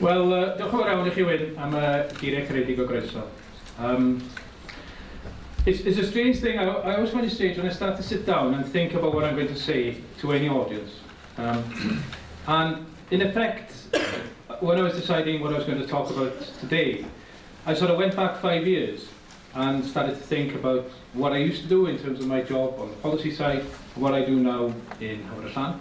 Wel, diolch yn fawr iawn i chi Wyn am y geiriau caredig o groeso. It's a strange thing. I always find it strange when I start to sit down and think about what I'm going to say to any audience. And in effect, when I was deciding what I was going to talk about today, I sort of went back 5 years and started to think about what I used to do in terms of my job on the policy side, and what I do now in Arwyn.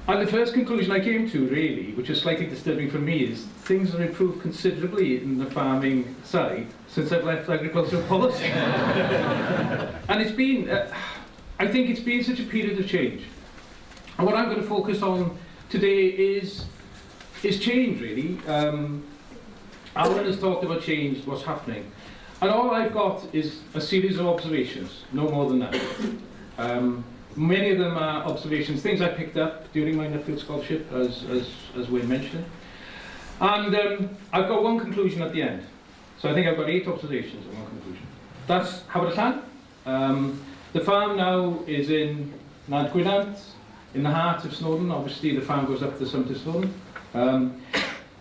And the first conclusion I came to, really, which is slightly disturbing for me, is things have improved considerably in the farming side since I've left agricultural policy. And it's been, I think it's been such a period of change. And what I'm going to focus on today is change, really. Alan has talked about change, what's happening. And all I've got is a series of observations, no more than that. Many of them are observations, things I picked up during my Nuffield scholarship, as Wayne mentioned. And I've got one conclusion at the end. So I think I've got 8 observations and one conclusion. That's Arwyn. The farm now is in Nad Gwynant, in the heart of Snowdon. Obviously the farm goes up to the summit of Snowdon.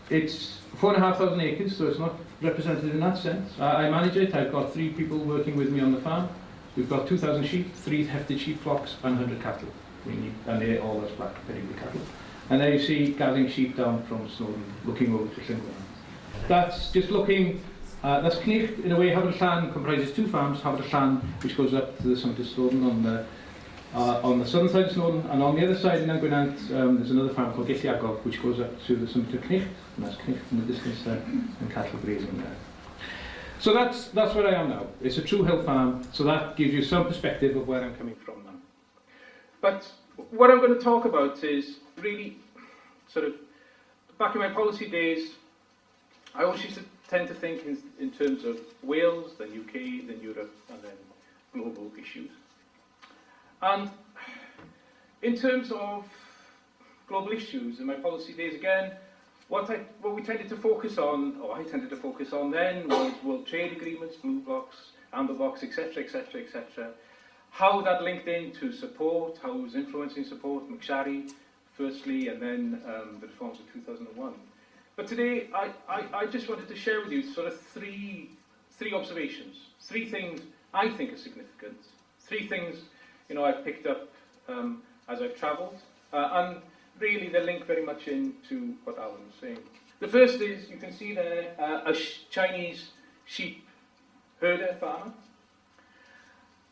It's 4,500 acres, so it's not represented in that sense. I manage it. I've got 3 people working with me on the farm. We've got 2,000 sheep, 3 hefted sheep flocks, and 100 cattle. And they're all those black pedigree cattle. And there you see gathering sheep down from Snowdon, looking over to Llangwynant. That's just looking, that's Cnicht. In a way, Arwyn comprises 2 farms. Arwyn, which goes up to the summit of Snowdon on the southern side of Snowdon, and on the other side in Llangwynant, there's another farm called Gilliagog, which goes up to the summit of Cnicht, and that's Cnicht in the distance there, and cattle grazing there. So that's where I am now. It's a true hill farm, so that gives you some perspective of where I'm coming from now. But what I'm going to talk about is really sort of, back in my policy days, I always used to tend to think in terms of Wales, then UK, then Europe, and then global issues. And in terms of global issues in my policy days, again, what we tended to focus on, or I tended to focus on then, was world trade agreements, blue blocks, amber blocks, etc., etc., etc. How that linked into support, how it was influencing support, McSharry, firstly, and then the reforms of 2001. But today, I just wanted to share with you sort of three observations, 3 things I think are significant, 3 things I've picked up as I've travelled, and really they link very much into what Alan was saying. The first is, you can see there, a Chinese sheep herder farmer.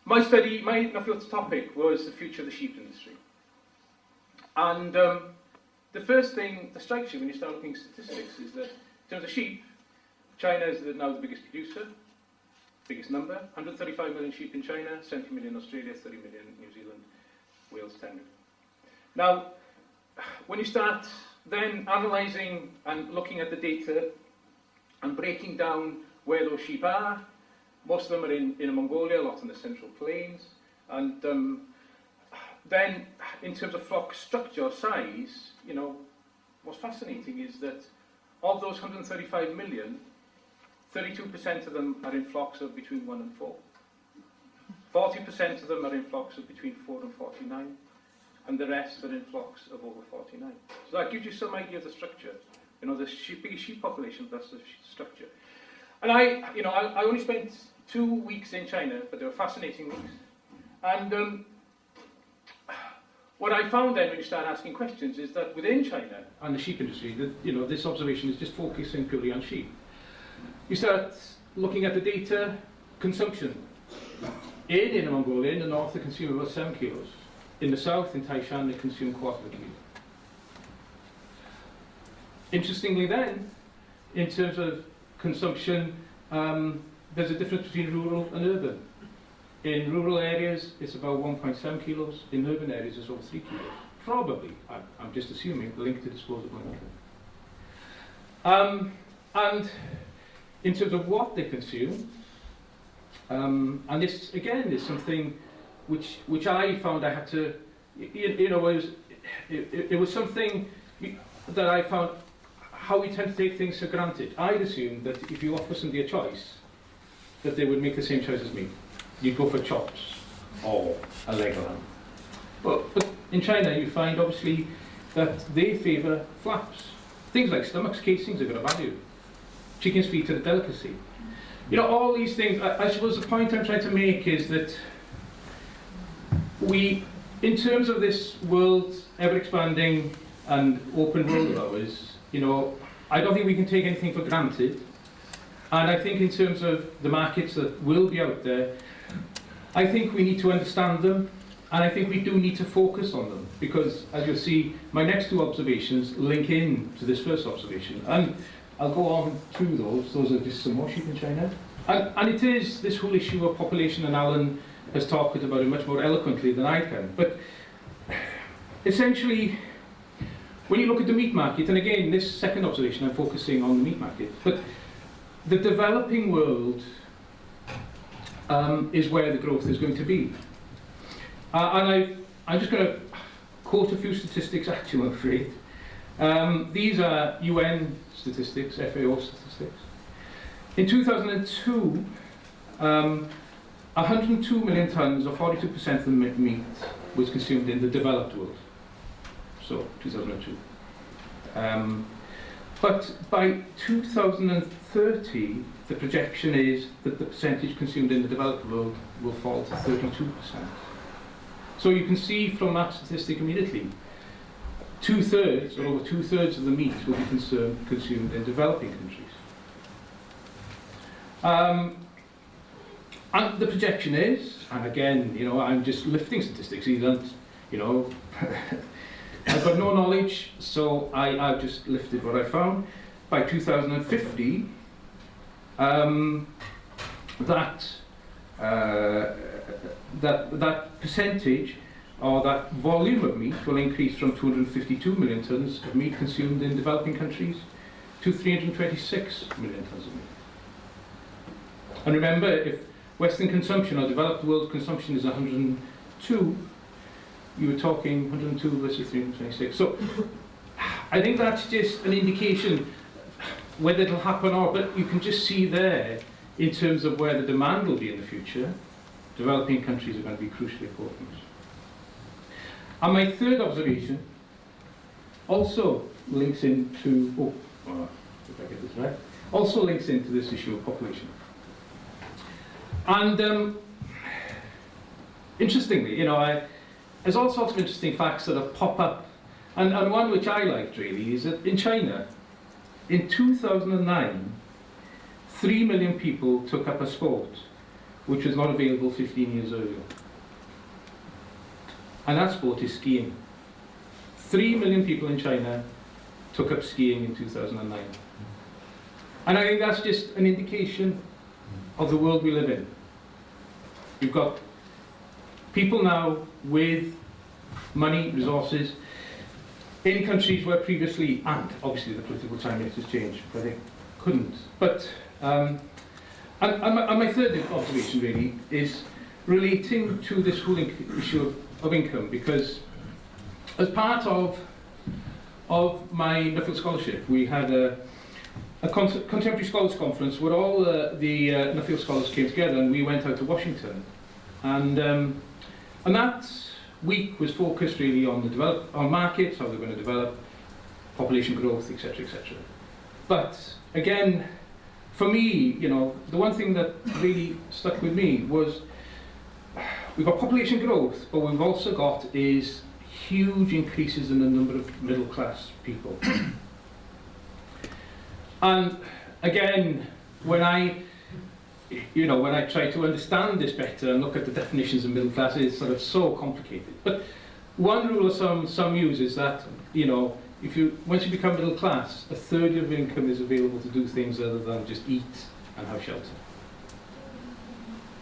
My Nuffield's topic was the future of the sheep industry. And the first thing that strikes you when you start looking at statistics is that in terms of sheep, China is now the biggest producer, biggest number, 135 million sheep in China, 70 million Australia, 30 million New Zealand, Wales 10 million. Now, when you start then analysing and looking at the data and breaking down where those sheep are, most of them are in Mongolia, a lot in the Central Plains, and then in terms of flock structure or size, what's fascinating is that of those 135 million, 32% of them are in flocks of between 1 and 4. 40% of them are in flocks of between 4 and 49. And the rest are in flocks of over 49. So that gives you some idea of the structure. The biggest sheep population, that's the structure. And I only spent 2 weeks in China, but they were fascinating weeks. And what I found then when you start asking questions is that within China and the sheep industry, that this observation is just focusing purely on sheep. You start looking at the data, consumption. In Inner Mongolia, in the north, they consume about 7 kilos. In the south, in Taishan, they consume 1/4 kilo. Interestingly then, in terms of consumption, there's a difference between rural and urban. In rural areas, it's about 1.7 kilos. In urban areas, it's over 3 kilos. Probably, I'm just assuming, linked to disposable income. And in terms of what they consume, and this, again, is something which I found I had to, it was something that I found, how we tend to take things for granted. I'd assumed that if you offer somebody a choice, that they would make the same choice as me. You'd go for chops or a leg lamb. But in China, you find obviously that they favour flaps. Things like stomachs, casings are got a value. Chicken's feet are a delicacy. You know, all these things, I suppose the point I'm trying to make is that we, in terms of this world ever-expanding and open world of ours, you know, I don't think we can take anything for granted. And I think in terms of the markets that will be out there, I think we need to understand them, and I think we do need to focus on them, because as you'll see, my next two observations link in to this first observation. And I'll go on through those. Those are just some more sheep in China. And it is this whole issue of population, and Alan has talked about it much more eloquently than I can. But essentially, when you look at the meat market, and again, this second observation, I'm focusing on the meat market, but the developing world is where the growth is going to be. And I'm just going to quote a few statistics at you, I'm afraid. These are UN statistics, FAO statistics. In 2002, 102 million tonnes, or 42% of the meat, was consumed in the developed world. So, 2002. But by 2030, the projection is that the percentage consumed in the developed world will fall to 32%. So you can see from that statistic immediately, two-thirds, or over two-thirds of the meat will be consumed in developing countries. And the projection is, and again, you know, I'm just lifting statistics, you know, I've got no knowledge, so I've just lifted what I found. By 2050, that percentage, or that volume of meat, will increase from 252 million tonnes of meat consumed in developing countries to 326 million tonnes of meat. And remember, if Western consumption or developed world consumption is 102, you were talking 102 versus 326. So I think that's just an indication whether it'll happen or not, but you can just see there, in terms of where the demand will be in the future, developing countries are going to be crucially important. And my third observation also links into, if I get this right, also links into this issue of population. And interestingly, you know, there's all sorts of interesting facts that have popped up, and one which I liked really is that in China, in 2009, 3 million people took up a sport which was not available 15 years earlier. And that sport is skiing. 3 million people in China took up skiing in 2009. And I think that's just an indication of the world we live in. You've got people now with money, resources, in countries where previously, and obviously the political climate has changed, where they couldn't. But, and my third observation really is relating to this whole issue of income, because as part of my Nuffield Scholarship, we had a contemporary scholars conference where all the Nuffield scholars came together, and we went out to Washington, and that week was focused really on on markets, how they're going to develop, population growth, etc., etc. But again, for me, you know, the one thing that really stuck with me was we've got population growth, but we've also got is huge increases in the number of middle-class people. And again, when I try to understand this better and look at the definitions of middle class, it's sort of so complicated. But one rule of some use is that, you know, once you become middle class, a third of your income is available to do things other than just eat and have shelter.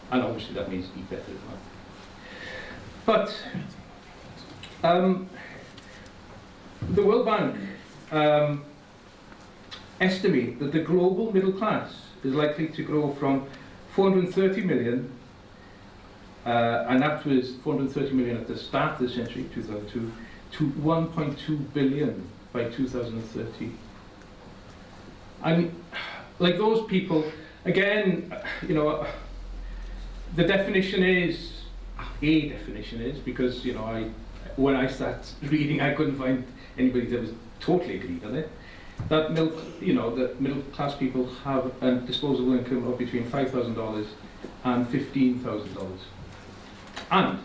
And obviously that means eat better as well. But the World Bank estimate that the global middle class is likely to grow from 430 million, and that was 430 million at the start of the century, 2002, to 1.2 billion by 2030. And like those people, again, you know, the definition is, because, you know, when I start reading, I couldn't find anybody that was totally agreed on it. that middle class people have a disposable income of between $5,000 and $15,000. And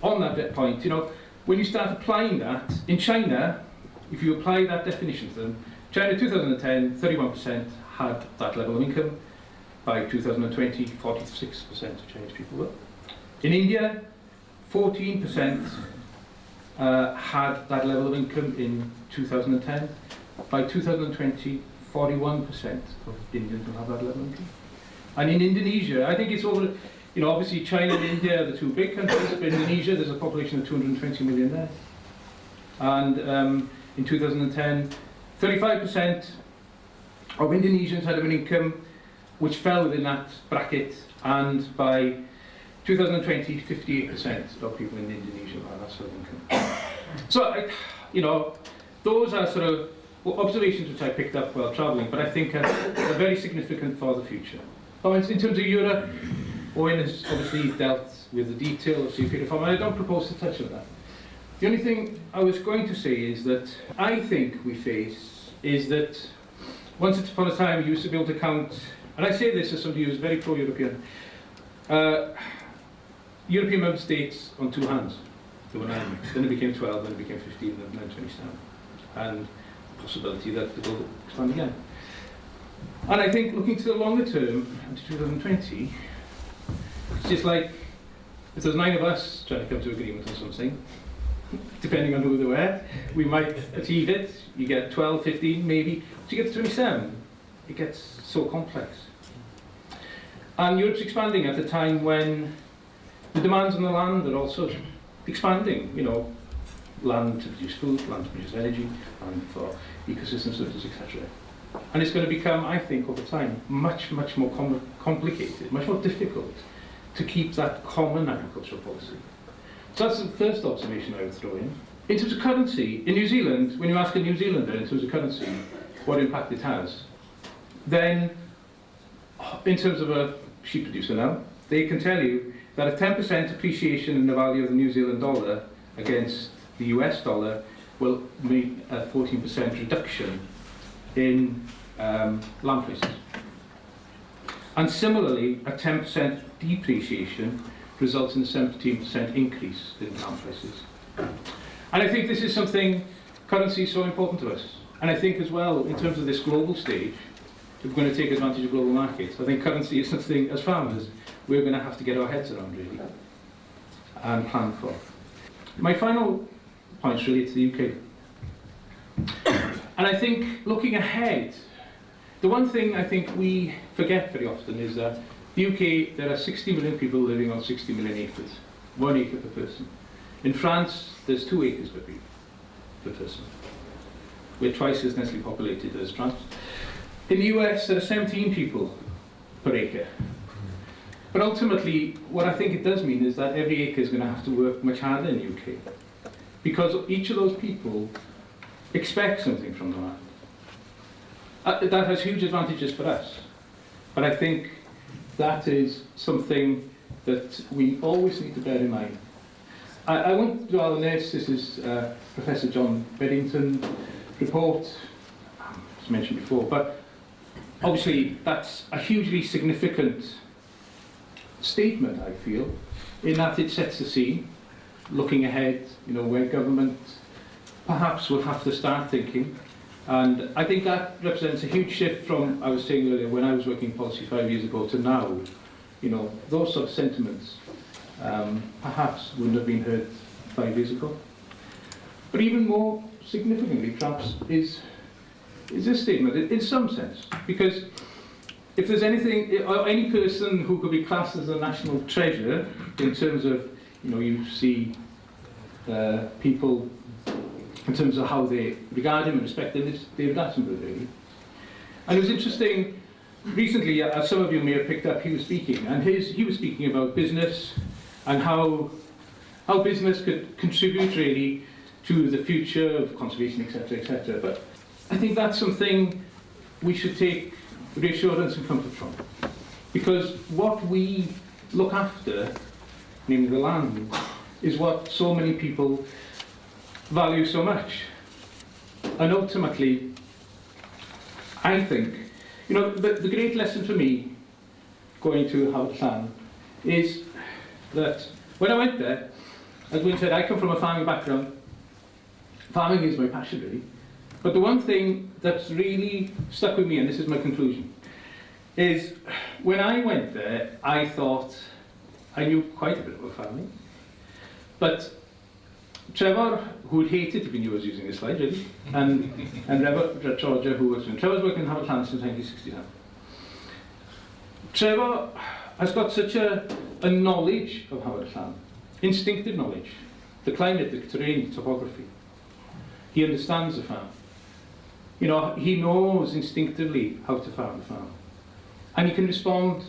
on that point, when you start applying that, in China, if you apply that definition to them, China 2010, 31% had that level of income. By 2020, 46% of Chinese people were. In India, 14% had that level of income in 2010. By 2020, 41% of Indians will have that level of income. And in Indonesia, I think it's over, obviously China and India are the two big countries, but in Indonesia there's a population of 220 million there. And in 2010, 35% of Indonesians had an income which fell within that bracket, and by 2020, 58% of people in Indonesia had that sort of income. So, those are sort of observations which I picked up while travelling, but I think are very significant for the future. In terms of Europe, Owen has obviously dealt with the detail of CP reform, and I don't propose to touch on that. The only thing I was going to say is that I think we face is that once upon a time you used to be able to count, and I say this as somebody who's very pro-European, European member states on two hands. There were 9, then it became 12, then it became 15, then 27. And possibility that it will expand again. And I think looking to the longer term, to 2020, it's just like if there's 9 of us trying to come to agreement on something, depending on who they were, we might achieve it. You get 12, 15 maybe, but you get to 27, it gets so complex. And Europe's expanding at a time when the demands on the land are also expanding, land to produce food, land to produce energy, and for ecosystem services, etc. And it's going to become, I think, over time, much, much more complicated, much more difficult to keep that common agricultural policy. So that's the first observation I would throw in. In terms of currency, in New Zealand, when you ask a New Zealander in terms of currency, what impact it has, then in terms of a sheep producer now, they can tell you that a 10% appreciation in the value of the New Zealand dollar against the US dollar will mean a 14% reduction in land prices. And similarly, a 10% depreciation results in a 17% increase in land prices. And I think this is something, currency is so important to us. And I think as well, in terms of this global stage, if we're going to take advantage of global markets, I think currency is something, as farmers, we're going to have to get our heads around, really, and plan for. My final points relate to the UK. And I think, looking ahead, the one thing I think we forget very often is that the UK, there are 60 million people living on 60 million acres, 1 acre per person. In France, there's 2 acres per person. We're twice as densely populated as France. In the US, there are 17 people per acre. But ultimately, what I think it does mean is that every acre is going to have to work much harder in the UK. Because each of those people expect something from the land. That has huge advantages for us. But I think that is something that we always need to bear in mind. I won't dwell on this. This is Professor John Beddington's report, as mentioned before. But obviously, that's a hugely significant statement, I feel, in that it sets the scene, looking ahead, where government perhaps will have to start thinking. And I think that represents a huge shift from, I was saying earlier, when I was working in policy 5 years ago to now. Those sort of sentiments perhaps wouldn't have been heard 5 years ago. But even more significantly, perhaps, is this statement, in some sense. Because if there's anything, or any person who could be classed as a national treasure, in terms of, you see people, in terms of how they regard him and respect him, it's David Attenborough, really. And it was interesting, recently, as some of you may have picked up, he was speaking, and he was speaking about business and how business could contribute, really, to the future of conservation, etc., etc. But I think that's something we should take reassurance and comfort from. Because what we look after, namely the land, is what so many people value so much. And ultimately, I think, you know, the great lesson for me going to Howard Llan is that when I went there, as Wyn said, I come from a farming background. Farming is my passion, really. But the one thing that's really stuck with me, and this is my conclusion, is when I went there, I thought I knew quite a bit about farming. But Trevor, who hated if he knew I was using this slide, really, and Georgia, who works in Trevor's working in Howard Llan since 1969. Trevor has got such a knowledge of Howard Llan, instinctive knowledge, the climate, the terrain, topography. He understands the farm. You know, he knows instinctively how to farm the farm. And he can respond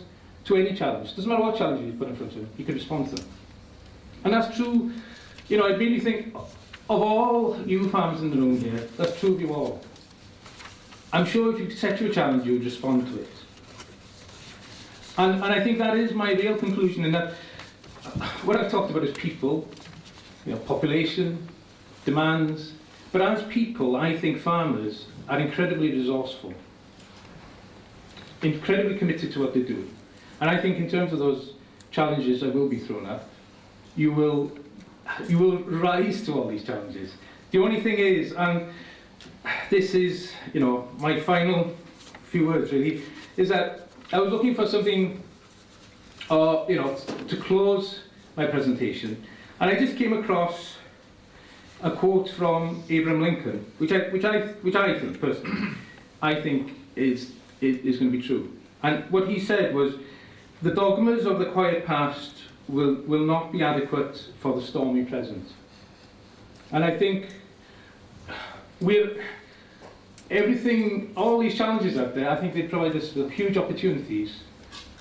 to any challenge. Doesn't matter what challenge you put in front of him, he can respond to them. And that's true, you know, I really think of all you farmers in the room here, that's true of you all. I'm sure if you set you a challenge, you would respond to it. And I think that is my real conclusion, in that what I've talked about is people, you know, population, demands. But as people, I think farmers are incredibly resourceful, incredibly committed to what they do. And I think in terms of those challenges that will be thrown up, you will rise to all these challenges. The only thing is, and this is, you know, my final few words really, is that I was looking for something, you know, to close my presentation, and I just came across a quote from Abraham Lincoln, which I think personally, I think is going to be true. And what he said was, "The dogmas of the quiet past will not be adequate for the stormy present." And I think all these challenges out there, I think they provide us with huge opportunities,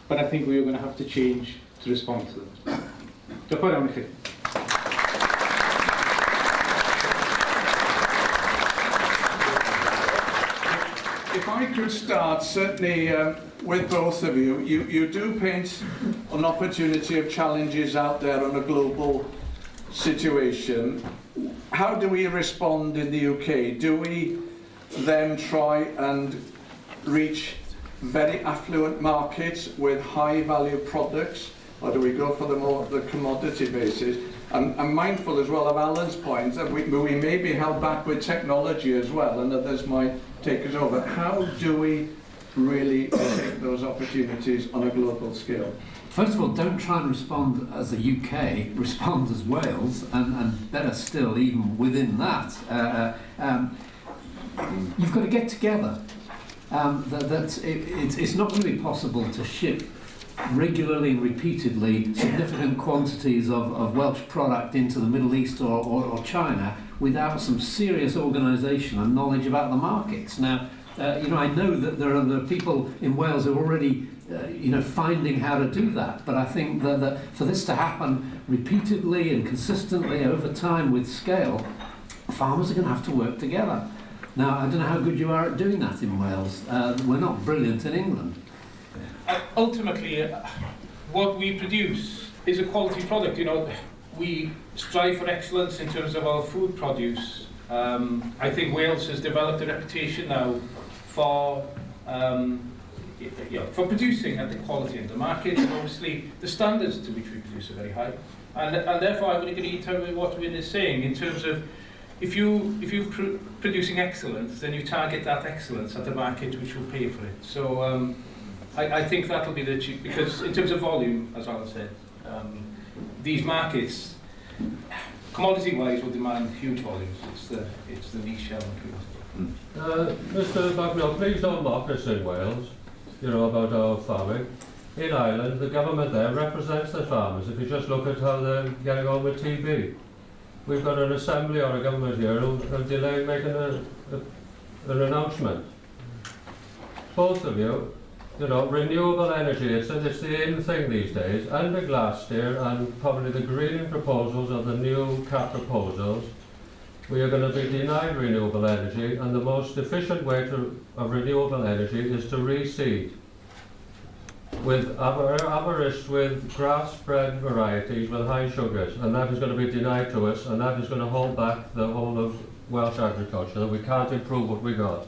but I think we're going to have to change to respond to them. Diolch yn fawr iawn i chi. If I could start, certainly with both of you, you do paint an opportunity of challenges out there on a global situation. How do we respond in the UK? Do we then try and reach very affluent markets with high value products, or do we go for the commodity basis? I'm mindful as well of Alan's point that we may be held back with technology as well, and others might take us over. How do we really take those opportunities on a global scale? First of all, don't try and respond as the UK, respond as Wales, and better still, even within that, you've got to get together. It's not going to be possible to ship regularly and repeatedly significant quantities of Welsh product into the Middle East or China without some serious organisation and knowledge about the markets. Now, you know, I know that there are people in Wales who are already you know, finding how to do that, but I think that for this to happen repeatedly and consistently over time with scale, farmers are going to have to work together. Now, I don't know how good you are at doing that in Wales. We're not brilliant in England. Ultimately, what we produce is a quality product. You know, we strive for excellence in terms of our food produce. I think Wales has developed a reputation now for for producing at the quality of the market, and obviously the standards to which we produce are very high. And therefore, I would agree with what Wyn is saying in terms of if you're producing excellence, then you target that excellence at the market which will pay for it. So I think that'll be the cheap, because in terms of volume, as Alan said, these markets, commodity-wise, will demand huge volumes. It's the niche element. Mr. Bucknell, please don't mock us in Wales, you know, about our farming. In Ireland, the government there represents the farmers. If you just look at how they're getting on with TB. We've got an assembly or a government here who'll delay making an announcement. Both of you, you know, renewable energy, it's the in thing these days, and the glass steer and probably the greening proposals of the new CAP proposals. We are going to be denied renewable energy, and the most efficient way of renewable energy is to reseed with avarice with grass-bred varieties with high sugars, and that is going to be denied to us, and that is going to hold back the whole of Welsh agriculture. We can't improve what we got.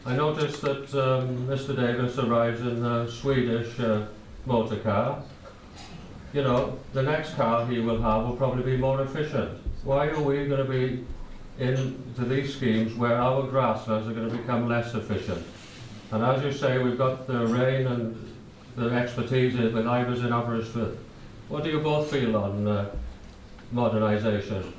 I noticed that Mr. Davis arrives in a Swedish motor car. You know, the next car he will have will probably be more efficient. Why are we going to be into these schemes where our grasslands are going to become less efficient? And as you say, we've got the rain and the expertise with Ivers in Aberystwyth. What do you both feel on modernisation?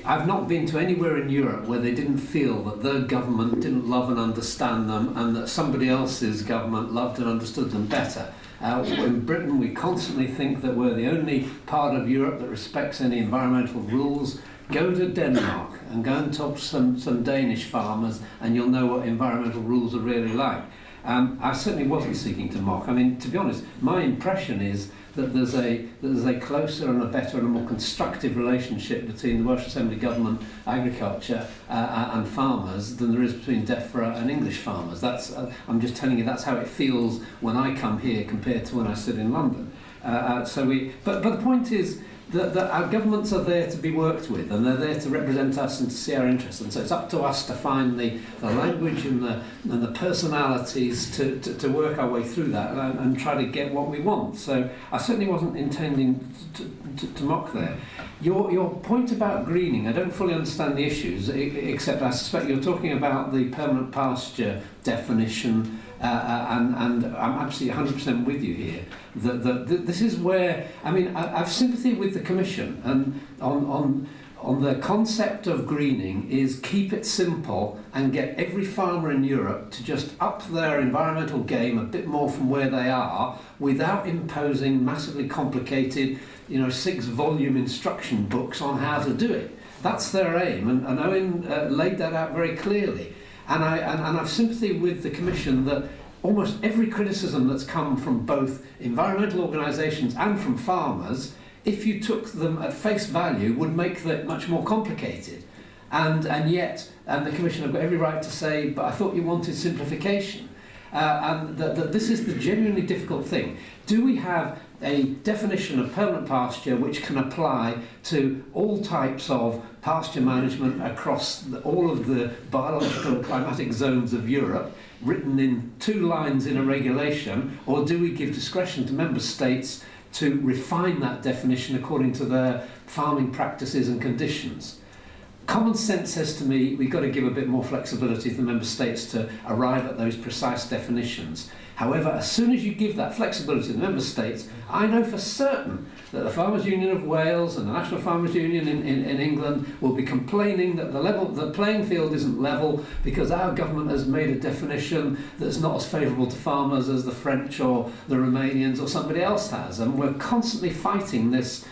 I've not been to anywhere in Europe where they didn't feel that their government didn't love and understand them, and that somebody else's government loved and understood them better. In Britain, we constantly think that we're the only part of Europe that respects any environmental rules. Go to Denmark and go and talk to some Danish farmers, and you'll know what environmental rules are really like. I certainly wasn't seeking to mock. I mean, to be honest, my impression is that there's a closer and a better and a more constructive relationship between the Welsh Assembly Government, agriculture and farmers than there is between DEFRA and English farmers. That's, I'm just telling you, that's how it feels when I come here compared to when I sit in London. But the point is that our governments are there to be worked with, and they're there to represent us and to see our interests, and so it's up to us to find the language and the personalities to work our way through that and try to get what we want. So I certainly wasn't intending to mock there. Your point about greening, I don't fully understand the issues, except I suspect you're talking about the permanent pasture definition, and I'm absolutely 100% with you here. That this is where, I mean, I've sympathy with the Commission, and on the concept of greening is keep it simple and get every farmer in Europe to just up their environmental game a bit more from where they are without imposing massively complicated, 6-volume instruction books on how to do it. That's their aim, and Owen laid that out very clearly. And I've sympathy with the Commission that almost every criticism that's come from both environmental organisations and from farmers, if you took them at face value, would make that much more complicated. And yet, the Commission have got every right to say, but I thought you wanted simplification. And that this is the genuinely difficult thing. Do we have a definition of permanent pasture which can apply to all types of pasture management across all of the biological and climatic zones of Europe, written in 2 lines in a regulation, or do we give discretion to member states to refine that definition according to their farming practices and conditions? Common sense says to me we've got to give a bit more flexibility to the member states to arrive at those precise definitions. However, as soon as you give that flexibility to the member states, I know for certain that the Farmers Union of Wales and the National Farmers Union in England will be complaining that the playing field isn't level because our government has made a definition that's not as favourable to farmers as the French or the Romanians or somebody else has. And we're constantly fighting this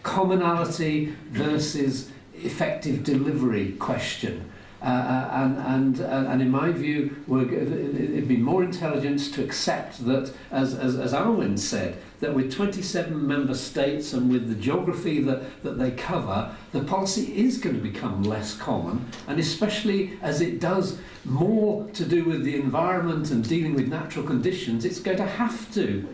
commonality versus effective delivery question. And in my view, it'd be more intelligent to accept that, as Arwyn said, that with 27 member states and with the geography that they cover, the policy is going to become less common, and especially as it does more to do with the environment and dealing with natural conditions, it's going to have to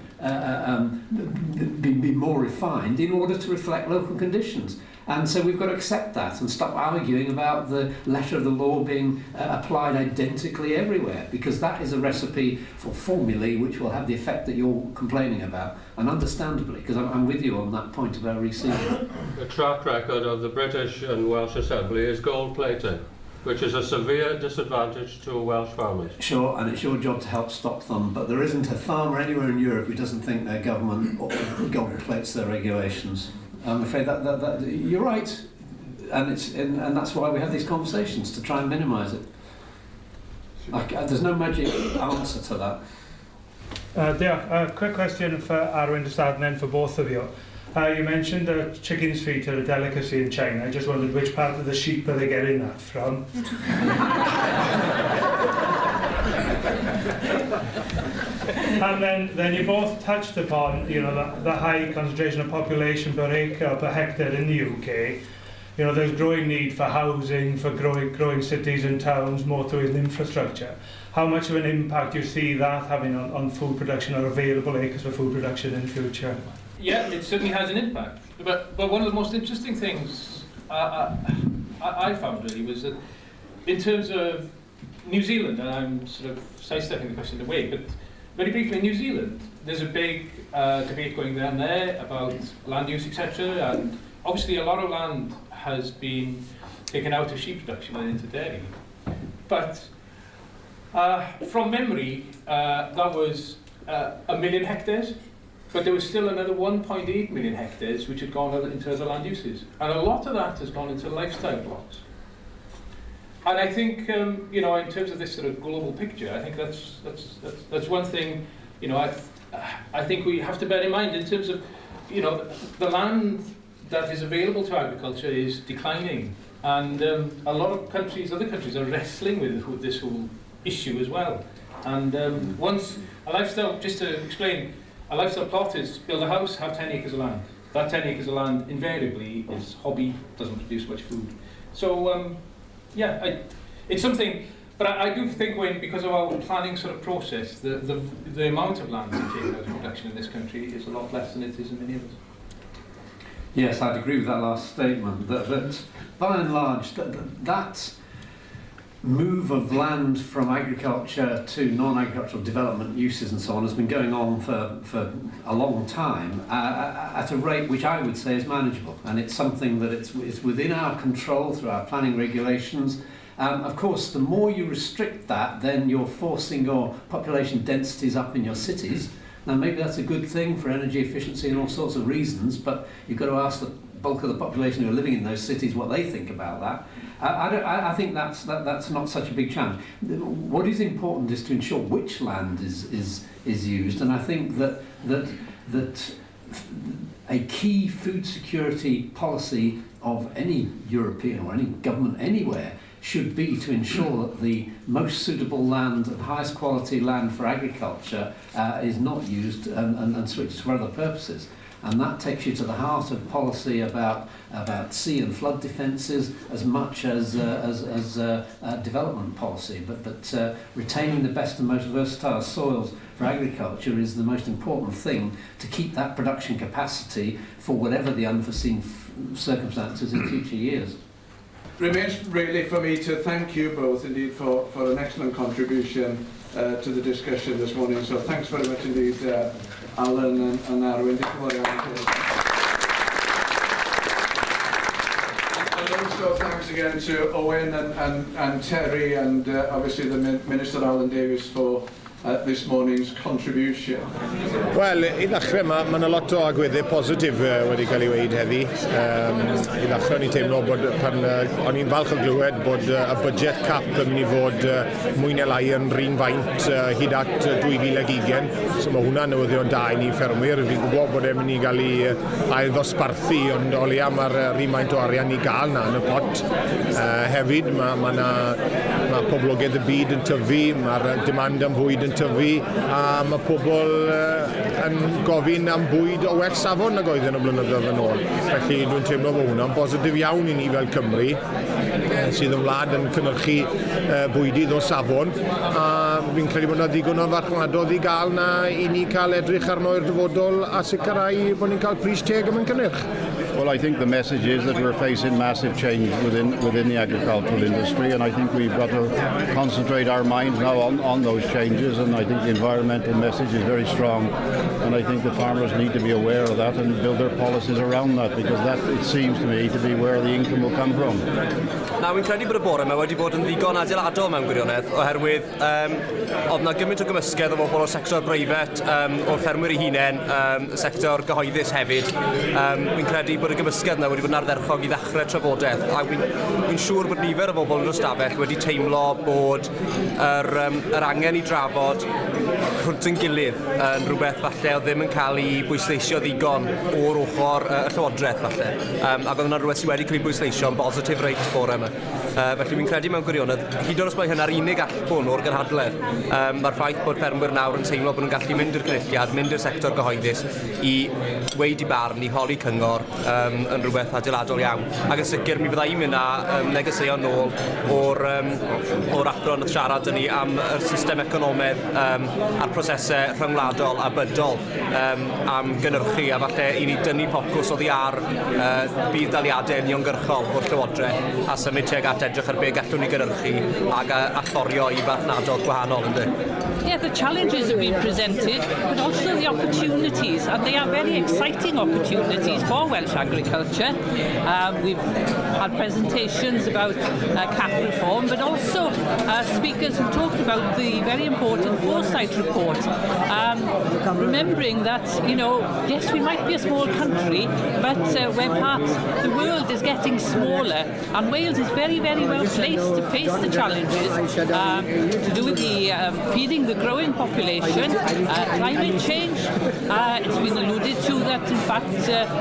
be more refined in order to reflect local conditions. And so we've got to accept that and stop arguing about the letter of the law being applied identically everywhere, because that is a recipe for formulae which will have the effect that you're complaining about, and understandably, because I'm with you on that point about resealing. The track record of the British and Welsh Assembly is gold plating, which is a severe disadvantage to Welsh farmers. Sure, and it's your job to help stop them, but there isn't a farmer anywhere in Europe who doesn't think their government gold plates their regulations. I'm afraid that you're right, and that's why we have these conversations, to try and minimise it. There's no magic answer to that. A quick question for Arwyn to start, and then for both of you. You mentioned that chicken's feet are a delicacy in China. I just wondered which part of the sheep are they getting that from? And then you both touched upon, the high concentration of population per acre per hectare in the UK. There's growing need for housing, for growing cities and towns, motorways and infrastructure. How much of an impact do you see that having on food production or available acres for food production in the future? Yeah, it certainly has an impact. But one of the most interesting things I found really was that in terms of New Zealand, and I'm sort of sidestepping the question away, but very briefly, New Zealand, there's a big debate going on there about land use, etc. And obviously a lot of land has been taken out of sheep production and into dairy. But from memory, that was 1 million hectares, but there was still another 1.8 million hectares which had gone into other land uses. And a lot of that has gone into lifestyle blocks. And I think, you know, in terms of this sort of global picture, I think that's one thing, you know, I think we have to bear in mind in terms of, you know, the land that is available to agriculture is declining. And a lot of countries, other countries, are wrestling with this whole issue as well. And once a lifestyle, just to explain, a lifestyle plot is build a house, have 10 acres of land. That 10 acres of land invariably is hobby, doesn't produce much food. So, yeah, it's something, but I do think because of our planning sort of process, the amount of land being taken out of production in this country is a lot less than it is in many others. Yes, I'd agree with that last statement, that by and large, that move of land from agriculture to non-agricultural development uses and so on has been going on for a long time at a rate which I would say is manageable, and it's something that it's within our control through our planning regulations. Of course, the more you restrict that, then you're forcing your population densities up in your cities. Now maybe that's a good thing for energy efficiency and all sorts of reasons, but you've got to ask the bulk of the population who are living in those cities what they think about that. I think that's not such a big challenge. What is important is to ensure which land is used, and I think that a key food security policy of any European or any government anywhere should be to ensure that the most suitable land and highest quality land for agriculture is not used and switched for other purposes. And that takes you to the heart of policy about sea and flood defences as much as development policy. But retaining the best and most versatile soils for agriculture is the most important thing to keep that production capacity for whatever the unforeseen circumstances in future years. Remains really for me to thank you both indeed for an excellent contribution to the discussion this morning. So thanks very much indeed, Alan and Arwyn. And also thanks again to Owen and Terry and obviously the Minister Alan Davies for this morning's contribution. Wel, I ddechrau, mae yna lot o agweddau positif wedi cael ei weid heddi. I ddechrau ni teimlo bod pan o'n i'n falch o glywed bod y budget cap yn mynd i fod mwy neu lai yn rhin faint hyd at 2020. So mae hwnna'n newyddion da i ni ffermwyr. Fi'n gwybod bod e'n mynd i gael ei ail ddosbarthu, ond o leia mae'r rhin faint o arian i gael na yn y pot. Hefyd, mae poblogaidd y byd yn tyfu, mae'r demand am fwyd yn tyfu, a mae pobl yn gofyn am bwyd o well safon nag oedden y blynyddoedd yn ôl. Felly dwi'n teimlo fod hwnna'n bositif iawn i ni fel Cymru, sydd yn wlad yn cynhyrchu bwydydd o safon, a fi'n credu bod yna ddigon o farchnadoedd i gael na i ni cael edrych arno i'r dyfodol a sicrhau bod ni'n cael pris teg am yn cynnyrch. Well, I think the message is that we're facing massive change within the agricultural industry, and I think we've got to concentrate our minds now on those changes, and I think the environmental message is very strong, and I think the farmers need to be aware of that and build their policies around that, because that, it seems to me, to be where the income will come from. Na, wy'n credu bod y bore yma wedi bod yn ddigon adeiladol mewn gwirionedd, oherwydd oedd na gymaint o gymysgedd o bobl o'r sector breifat, o'r ffermwyr eu hunain, y sector gyhoeddus hefyd. Wy'n credu bod y gymysgedd yna wedi bod yn ardderchog i ddechrau trafodaeth, a wy'n siŵr bod nifer o bobl yn y stafell wedi teimlo bod yr angen i drafod hwnt yn gilydd yn rhywbeth falle o ddim yn cael ei bwysleisio ddigon o'r ochr y llywodraeth falle. Ac oedd yna rhywbeth sydd wedi cael ei bwysleisio yn positif reit bore yma. Felly fi'n credu mewn gwirionedd, hyd yn oed os mae hynna'r unig allbwn o'r gynhadledd, mae'r ffaith bod ffermwyr nawr yn teimlo bod nhw'n gallu mynd i'r cynulliad, mynd i'r sector gyhoeddus i weid i barn, i holi cyngor yn rhywbeth adeiladol iawn. Ac yn sicr mi fydda i'n mynd â negeseuon nôl o'r athro yn siarad yn ni am y system economaidd a'r prosesau rhyngwladol a bydol am gynhyrchu a falle i ni dynnu focws oddi ar bydd daliadau uniongyrchol o'r Llywodraeth a symud tuag at edrych ar be gallwn ni gynhyrchu ac a thorio i farchnadoedd gwahanol ynddi. Yeah, the challenges have been presented, but also the opportunities, and they are very exciting opportunities for Welsh agriculture. We've had presentations about CAP reform, but also speakers who talked about the very important foresight report. Remembering that, you know, yes, we might be a small country, but we're part, the world is getting smaller, and Wales is very, very well placed to face the challenges to do with the feeding the growing population, climate change. It's been alluded to that, in fact,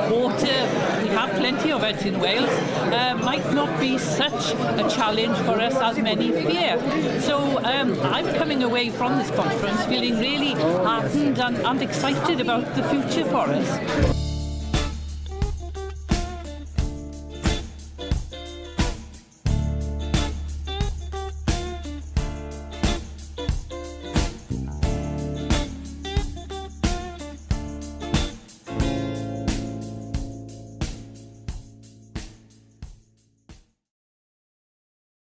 water, we have plenty of it in Wales, might not be such a challenge for us as many fear. So I'm coming away from this conference feeling really heartened and excited about the future for us.